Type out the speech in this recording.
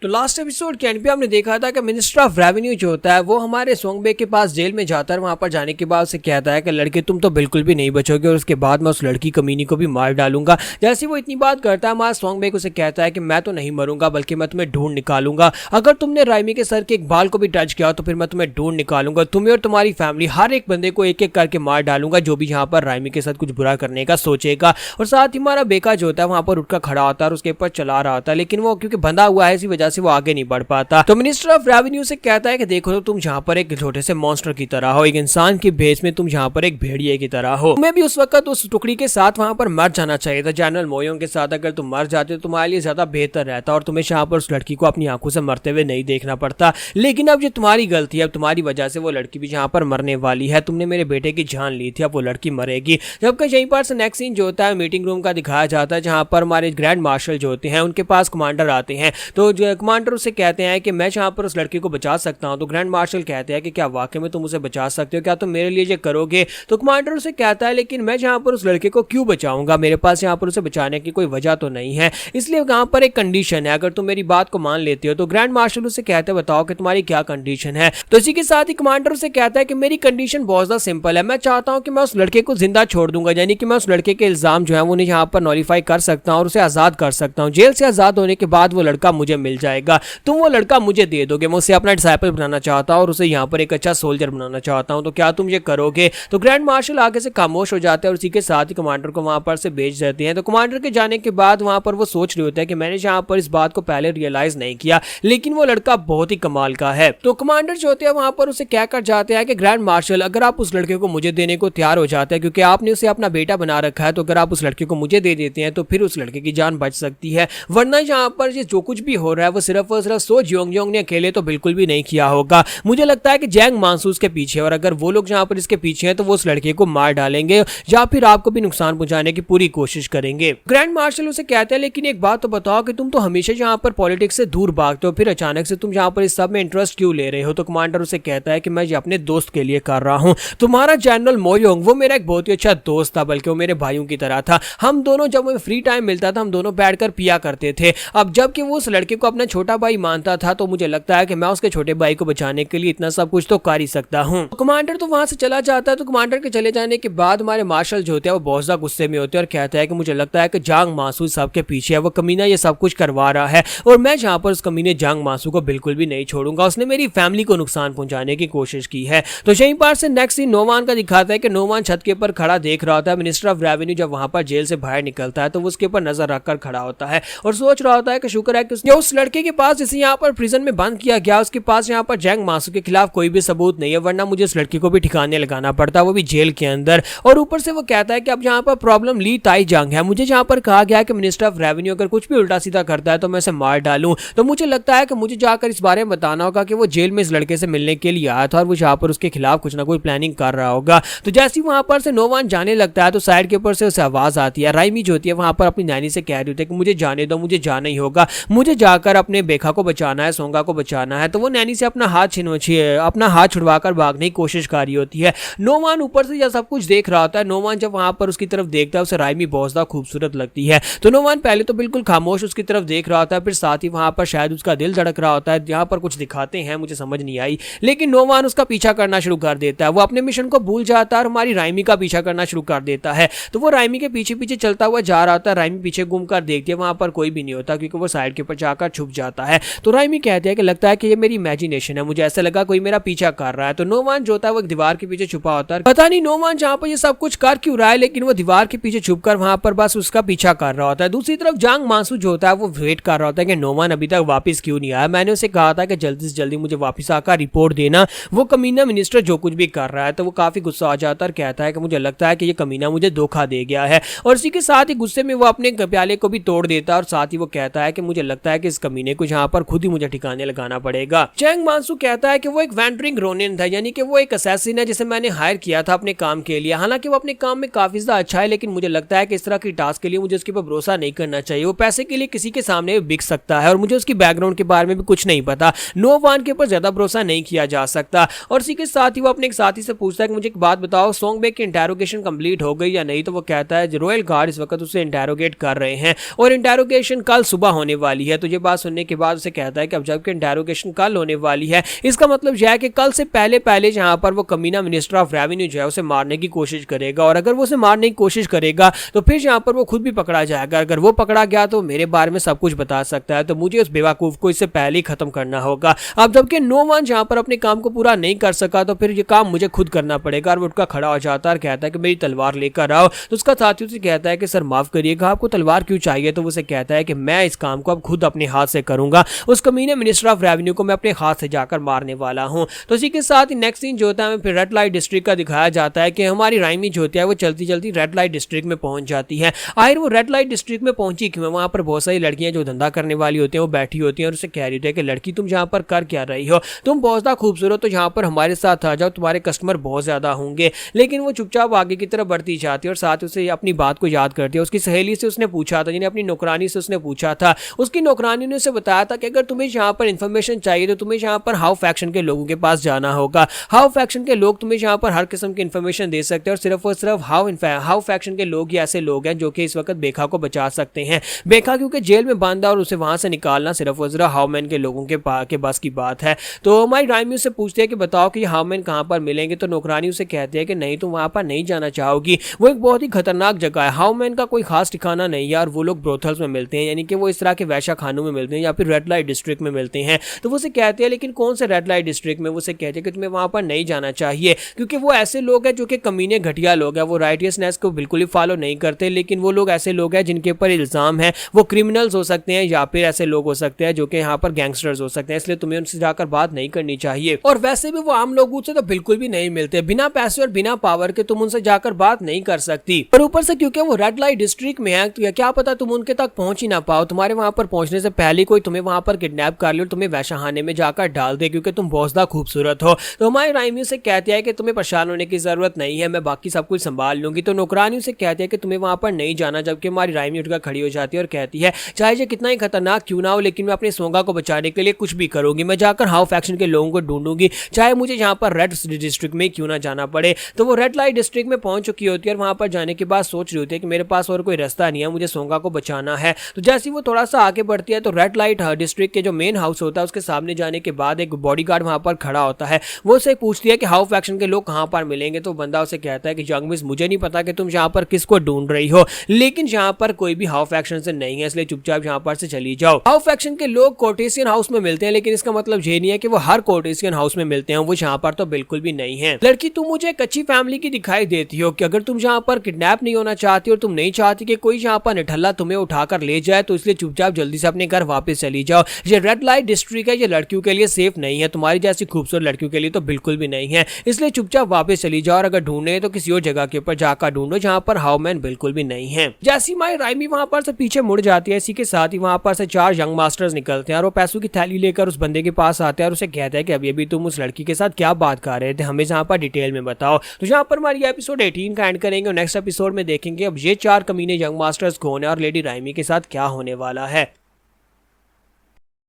तो last episode के and पे हमने देखा था कि मिनिस्टर ऑफ रेवेन्यू जो होता है वो हमारे सोंगबे के पास जेल में जाता है। वहां पर जाने के बाद उसे कहता है कि लड़के तुम तो बिल्कुल भी नहीं बचोगे और उसके बाद मैं उस लड़की कमीनी को भी मार डालूंगा। जैसे वो इतनी बात करता है हमारा सोंगबे उसे कहता है कि मैं तो नहीं मरूंगा बल्कि मैं तुम्हें ढूंढ निकालूंगा। अगर तुमने राइमी के सर के एक बाल को भी टच किया तो फिर मैं तुम्हें ढूंढ निकालूंगा, तुम्हें और तुम्हारी फैमिली हर एक बंदे को एक एक करके मार डालूंगा जो भी यहाँ पर राइमी के साथ कुछ बुरा करने का सोचेगा। और साथ ही हमारा बेका जो होता है वहां पर उठकर खड़ा होता है और उसके ऊपर चला रहा होता है, लेकिन वो क्योंकि बंधा हुआ है इसी वजह से वो आगे नहीं बढ़ पाता। तो मिनिस्टर ऑफ रेवेन्यू से कहता है कि देखो तुम जहाँ पर एक छोटे से मॉन्स्टर की तरह हो, एक इंसान के भेष में तुम जहाँ पर एक भेड़िए की तरह हो। तुम्हें भी उस वक्त उस टुकड़ी के साथ वहां पर मर जाना चाहिए था, जनरल मोयोंग के साथ। अगर तुम मर जाते तो तुम्हारे लिए ज्यादा बेहतर रहता और तुम्हें यहाँ पर उस लड़की को अपनी आंखों से मरते हुए नहीं देखना पड़ता। लेकिन अब ये तुम्हारी गलती है, अब तुम्हारी वजह से वो लड़की भी यहाँ पर मरने वाली है। तुमने मेरे बेटे की जान ली थी, अब वो लड़की मरेगी। जबकि यहीं पर से नेक्स्ट सीन जो होता है मीटिंग रूम का दिखाया जाता है, जहाँ पर हमारे ग्रैंड मार्शल जो होते हैं उनके पास कमांडर आते हैं। तो कमांडर उससे कहते हैं कि मैं यहाँ पर उस लड़की को बचा सकता हूँ। तो ग्रैंड मार्शल कहते हैं कि क्या वाकई में तुम उसे बचा सकते हो, क्या तुम मेरे लिए ये करोगे? तो कमांडर उसे कहता है लेकिन मैं यहाँ पर उस लड़के को क्यों बचाऊंगा, मेरे पास यहाँ पर उसे बचाने की कोई वजह तो नहीं है, इसलिए यहाँ पर एक कंडीशन है, अगर तुम मेरी बात को मान लेते हो। तो ग्रैंड मार्शल उसे कहते हैं बताओ कि तुम्हारी क्या कंडीशन है। तो इसी के साथ ही कमांडर उसे कहता है कि मेरी कंडीशन बहुत ज्यादा सिंपल है, मैं चाहता हूं कि मैं उस लड़के को जिंदा छोड़ दूंगा, यानी कि मैं उस लड़के के इल्जाम जो है वो यहाँ पर नॉलिफाई कर सकता हूं और उसे आजाद कर सकता हूं। जेल से आजाद होने के बाद वो लड़का मुझे मिल जाएगा, तुम वो लड़का मुझे दे दोगे। मैं उसे अपना डिसाइपल बनाना चाहता हूं और उसे यहाँ पर एक अच्छा सोल्जर बनाना चाहता हूं, तो क्या तुम ये करोगे? तो ग्रैंड मार्शल आगे से खामोश हो जाते हैं और इसी के साथ ही कमांडर को वहां पर से भेज देते हैं। तो कमांडर के जाने के बाद वहां पर वो सोच रहे होते हैं कि मैंने यहाँ पर इस बात को पहले रियलाइज नहीं किया, लेकिन वो लड़का बहुत ही कमाल का है। तो कमांडर जो होते हैं वहां पर उसे क्या कर जाते हैं कि ग्रैंड मार्शल अगर आप उस लड़के को मुझे देने को तैयार हो जाते हैं, क्योंकि आपने उसे अपना बेटा बना रखा है, तो अगर आप उस लड़के को मुझे दे देते हैं तो फिर उस लड़के की जान बच सकती है। वरना यहाँ पर जो कुछ भी हो रहा है वो सिर्फ और सिर्फ सो जियोंग ने अकेले तो बिल्कुल भी नहीं किया होगा। मुझे लगता है कि जैंग मानसू उसके पीछे, और अगर वो लोग यहाँ पर इसके पीछे हैं तो वो उस लड़के को मार डालेंगे या फिर आपको भी नुकसान पहुंचाने की पूरी कोशिश करेंगे। ग्रैंड मार्शल उसे कहते हैं लेकिन एक बात तो बताओ कि तुम तो हमेशा यहाँ पर पॉलिटिक्स से दूर भागते हो, फिर अचानक से तुम यहाँ पर इस सब में इंटरेस्ट क्यों ले रहे हो? तो कमांडर उसे कहता है कि मैं ये अपने दोस्त के लिए कर रहा हूँ। तुम्हारा जनरल मोयोंग वो मेरा एक बहुत ही अच्छा दोस्त था, बल्कि वो मेरे भाइयों की तरह था। हम दोनों जब हमें फ्री टाइम मिलता था हम दोनों बैठकर पिया करते थे। अब जबकि वो उस लड़के को अपना छोटा भाई मानता था, तो मुझे लगता है कि मैं उसके छोटे भाई को बचाने के लिए इतना सब कुछ तो कर ही सकता हूँ। कमांडर तो वहां से चला जाता है। तो कमांडर के चले जाने के बाद हमारे मार्शल जो होते हैं वो बहुत ज्यादा गुस्से में होते हैं और कहता है कि मुझे लगता है कि जांग मासू सब के पीछे है, वो कमीना ये सब कुछ करवा रहा है और मैं जहाँ पर उस कमीने जांग मासू को बिल्कुल भी नहीं छोड़ूंगा, उसने मेरी फैमिली को नुकसान पहुंचाने की कोशिश की है। तो यहीं पर से नेक्स्ट सीन नोमान का दिखाता है कि नोमान छत के ऊपर खड़ा देख रहा होता है। मिनिस्टर ऑफ रेवेन्यू जब वहां पर जेल से बाहर निकलता है तो वो उसके ऊपर नजर रखकर खड़ा होता है और सोच रहा होता है कि शुक्र है कि उसने उस लड़के के पास जिसे यहाँ पर प्रिजन में बंद किया गया उसके पास यहाँ पर जैंग मासू के खिलाफ कोई भी सबूत नहीं है, वरना मुझे उस लड़की को भी ठिकाने लगाना पड़ता, वो भी जेल के अंदर। और ऊपर से वो कहता है कि अब यहाँ पर प्रॉब्लम ली ताई जंग है, मुझे जहाँ पर कहा गया है कि मिनिस्टर ऑफ रेवेन्यू अगर कुछ भी उल्टा सीधा करता है तो मैं उसे मार डालूं। तो मुझे लगता है कि मुझे जाकर इस बारे में बताना होगा कि वो जेल में इस लड़के से मिलने के लिए आया था और वो यहाँ पर उसके खिलाफ कुछ ना कुछ प्लानिंग कर रहा होगा। तो जैसे ही वहां पर से नोमान जाने लगता है तो साइड के ऊपर से उसे आवाज आती है। राइमी जो होती है वहां पर अपनी नानी से कह रही होती है कि मुझे जाने दो, मुझे जाना ही होगा, मुझे जाकर अपने बेखा को बचाना है, सोंगा को बचाना है। तो वो नैनी से अपना हाथ छुड़वाकर भागने की कोशिश कर रही होती है। नोमान ऊपर से यह सब कुछ देख रहा होता है। नोमान जब वहां पर उसकी तरफ देखता है उसे राइमी बहुत ज्यादा खूबसूरत लगती है। तो नोमान पहले तो बिल्कुल खामोश उसकी तरफ देख रहा होता है, फिर साथ ही वहां पर शायद उसका दिल धड़क रहा होता है। यहाँ पर कुछ दिखाते हैं मुझे समझ नहीं आई, लेकिन नोमान उसका पीछा करना शुरू कर देता है। वो अपने मिशन को भूल जाता है और हमारी राइमी का पीछा करना शुरू कर देता है। तो वो राइमी के पीछे पीछे चलता हुआ जा रहा होता है। राइमी पीछे घूमकर देखती है, वहां पर कोई भी नहीं होता क्योंकि वो साइड के ऊपर जाकर छुप जाता है। तो राइमी कहती है कि लगता है कि ये मेरी इमेजिनेशन है, मुझे ऐसा लगा कोई मेरा पीछा कर रहा है। तो नोमान जो होता है वो एक दीवार के पीछे छुपा होता है। पता नहीं नोमान जहाँ पर ये सब कुछ कर क्यों रहा है, लेकिन वो दीवार के पीछे छुपकर वहां पर बस उसका पीछा कर रहा होता है। दूसरी तरफ जांग मासू जो होता है वो वेट कर रहा होता है कि नोमान अभी तक वापस क्यों नहीं आया। मैंने उसे कहा था कि जल्दी से जल्दी मुझे वापस आकर रिपोर्ट देना, वो कमीना मिनिस्टर जो कुछ भी कर रहा है। तो वो काफी गुस्सा आ जाता है और कहता है कि मुझे लगता है कि ये कमीना मुझे धोखा दे गया है। और इसी के साथ ही गुस्से में वो अपने प्याले को भी तोड़ देता है और साथ ही वो कहता है कि मुझे लगता है कि इस कमीने को यहाँ पर खुद ही मुझे ठिकाने लगाना पड़ेगा। जैंग मासू कहता है कि वो एक वैंडरिंग रोनिन था, यानी कि वो एक असैसिन है जिसे मैंने हायर किया था अपने काम के लिए। हालांकि वो अपने काम में काफी ज्यादा अच्छा है, लेकिन मुझे लगता है कि इस तरह की टास्क के लिए मुझे उसके ऊपर भरोसा नहीं करना चाहिए। वो पैसे के लिए किसी के सामने बिक सकता है और मुझे उसकी बैकग्राउंड के बारे में भी कुछ नहीं पता। नोवान के ऊपर ज्यादा भरोसा नहीं किया जा सकता। और इसी के साथ ही वो अपने एक साथी से पूछता है कि मुझे एक बात बताओ, सोंगबे की इंटेरोगेशन कंप्लीट हो गई या नहीं? तो वो कहता है रॉयल गार्ड इस वक्त उसे इंटेरोगेट कर रहे हैं और इंटेरोगेशन कल सुबह होने वाली है। तो ये बात सुनने के बाद उसे कहता है कि अब जबकि इंटेरोगेशन कल होने वाली है, इसका मतलब यह है कि कल से पहले जहां पर वो कमीना मिनिस्टर ऑफ रेवेन्यू जो है उसे मारने की कोशिश करेगा, और अगर वो उसे मारने की कोशिश करेगा तो फिर यहाँ पर वो खुद भी पकड़ा जाएगा। अगर वो पकड़ा गया तो मेरे बारे में सब कुछ बता सकता है, तो मुझे उस बेवकूफ को इससे पहले ही खत्म करना होगा। अब जबकि नो वन जहां पर अपने काम को पूरा नहीं कर सका तो फिर ये काम मुझे खुद करना पड़ेगा, और वो उठकर खड़ा हो जाता है और कहता है कि मेरी तलवार लेकर आओ। तो उसका साथी उसे कहता है कि सर माफ करिएगा, आपको तलवार क्यों चाहिए? तो वो उसे कहता है कि मैं इस काम को अब खुद अपने हाथ से करूंगा, उस कमीने मिनिस्टर ऑफ रेवेन्यू को मैं अपने हाथ से जाकर मारने वाला हूं। तो इसी के साथ ही नेक्स्ट सीन जो होता है फिर रेड लाइट डिस्ट्रिक्ट का दिखाया जाता है कि हमारी राइमी जो होती है वो चलती चलती रेड लाइट डिस्ट्रिक्ट में पहुंच जाती है। आखिर वो रेड लाइट डिस्ट्रिक्ट में पहुंची क्यों? वहां पर बहुत सारी लड़कियां जो धंधा करने वाली होती हैं वो बैठी होती हैं और उसे कह रही होती है कि लड़की तुम जहां पर कर क्या रही हो, तुम बहुत ज्यादा खूबसूरत हो, जहां पर हमारे साथ आ जाओ, तुम्हारे कस्टमर बहुत ज्यादा होंगे। लेकिन वो चुपचाप आगे की तरफ बढ़ती जाती है और साथ उसे अपनी बात को याद करती है। उसकी सहेली से उसने पूछा था, जिन्हें अपनी नौकरानी से उसने पूछा था, उसकी नौकरानी ने उसे बताया था कि अगर तुम्हें यहाँ पर इन्फॉर्मेशन चाहिए तो तुम्हें यहाँ पर हाउ फैक्शन के लोगों के पास जाना होगा। हाउ फैक्शन के लोग तुम्हें यहाँ पर हर किस्म की इन्फॉर्मेशन दे सकते हैं, और सिर्फ हाउ फैक्शन के लोग ही ऐसे लोग हैं जो कि इस वक्त बेखा को बचा सकते हैं। बेखा क्योंकि जेल में बांधा और उसे वहां से निकालना सिर्फ और सिर्फ हाउमैन के लोगों के बस की बात है। तो हमारी राइमी उससे पूछती है कि बताओ कि हाउमैन कहां पर मिलेंगे, तो नौकरानी उसे कहती है कि नहीं तुम वहां पर नहीं जाना चाहोगी, वो एक बहुत ही खतरनाक जगह है, हाउमैन का कोई खास ठिकाना नहीं है और वो लोग ब्रोथल्स में मिलते हैं, यानी कि वो इस तरह के वैश्या खानों में मिलते हैं या फिर रेड लाइट डिस्ट्रिक्ट में मिलते हैं। तो वो उसे कहते हैं लेकिन कौन से रेड लाइट डिस्ट्रिक्ट में? वो उसे कहते हैं कि तुम्हें वहां पर नहीं जाना चाहिए क्योंकि वो ऐसे लोग हैं जो कि कमीने घटिया लोग हैं, वो राइटियसनेस को बिल्कुल ही फॉलो नहीं करते, लेकिन वो लोग ऐसे लोग हैं जिनके ऊपर इल्जाम है, वो क्रिमिनल्स हो सकते हैं या फिर ऐसे लोग हो सकते हैं जो कि यहाँ पर गैंगस्टर्स हो सकते हैं, इसलिए तुम्हें उनसे जाकर बात नहीं करनी चाहिए। और वैसे भी वो आम लोगों से तो बिल्कुल भी नहीं मिलते, बिना पैसे और बिना पावर के तुम उनसे जाकर बात नहीं कर सकती। और ऊपर से क्योंकि वो रेड लाइट डिस्ट्रिक्ट में है तो क्या पता तुम उनके तक पहुंच ही ना पाओ, तुम्हारे वहां पर पहुंचने से पहले कोई तुम्हें वहां पर किडनैप कर ले और तुम्हें वैशाखाने में जाकर डाल दे क्योंकि तुम बहुत ज्यादा खूबसूरत हो। तो हमारी राइमी से कहती है कि तुम्हें परेशान होने की जरूरत नहीं है, मैं बाकी सब कुछ संभाल लूंगी। तो नौकरानी से कहती है कि तुम्हें वहां पर नहीं जाना, जबकि हमारी राइमी उठकर खड़ी हो जाती है और कहती है चाहे ये कितना ही खतरनाक क्यों ना हो लेकिन मैं अपने सोंगा को बचाने के लिए कुछ भी करूंगी, मैं जाकर हाउ फैक्शन के लोगों को ढूंढूंगी, चाहे मुझे यहाँ पर रेड डिस्ट्रिक्ट में क्यों ना जाना पड़े। तो वो रेड लाइट डिस्ट्रिक्ट में पहुंच चुकी होती है और वहां पर जाने के बाद सोच रही होती है कि मेरे पास और कोई रास्ता नहीं है, मुझे सोंगा को बचाना है। तो जैसे ही वो थोड़ा सा आगे बढ़ती है तो रेड लाइट डिस्ट्रिक्ट के जो मेन हाउस होता है उसके सामने जाने के बाद एक बॉडीगार्ड वहां पर खड़ा होता है, वो उसे पूछती है कि हाउ फैक्शन के लोग कहां पर मिलेंगे। तो बंदा उसे कहता है कि यंग मिस मुझे नहीं पता कि तुम यहाँ पर किसको ढूंढ रही हो, लेकिन यहाँ पर कोई भी हाउ फैक्शन से नहीं है, इसलिए चुपचाप यहाँ पर से चली जाओ। हाउ फैक्शन के लोग कोर्टेसियन हाउस में मिलते हैं, लेकिन इसका मतलब ये नहीं है कि वो हर कोर्टेसियन हाउस में मिलते हैं, वो यहाँ पर तो बिल्कुल भी नहीं है। लड़की तुम मुझे एक अच्छी फैमिली की दिखाई देती हो कि अगर तुम यहाँ पर किडनैप नहीं होना चाहती और तुम नहीं चाहती कि कोई यहाँ पर निठल्ला तुम्हें उठाकर ले जाए, तो इसलिए चुपचाप जल्दी से अपने घर वापस चली जाओ। ये रेड लाइट डिस्ट्रिक्ट है, ये लड़कियों के लिए सेफ नहीं है, तुम्हारी जैसी खूबसूरत लड़कियों के लिए तो बिल्कुल भी नहीं है, इसलिए चुपचाप वापस चली जाओ और अगर ढूंढे तो किसी और जगह के ऊपर जाकर ढूंढो जहां पर हाउमैन बिल्कुल भी नहीं है। जैसी माई राइमी वहां पर से पीछे मुड़ जाती है, इसी के साथ ही वहां पर से 4 यंग मास्टर्स निकलते हैं और वो पैसों की थैली लेकर उस बंदे के पास आते हैं और उसे कहता है कि अभी तुम उस लड़की के साथ क्या बात कर रहे थे, हमें जहां पर डिटेल में बताओ। तो जहां पर हमारी एपिसोड 18 का एंड करेंगे और नेक्स्ट एपिसोड में देखेंगे अब ये 4 कमीने यंग मास्टर्स कौन है और लेडी राइमी के साथ क्या होने वाला है।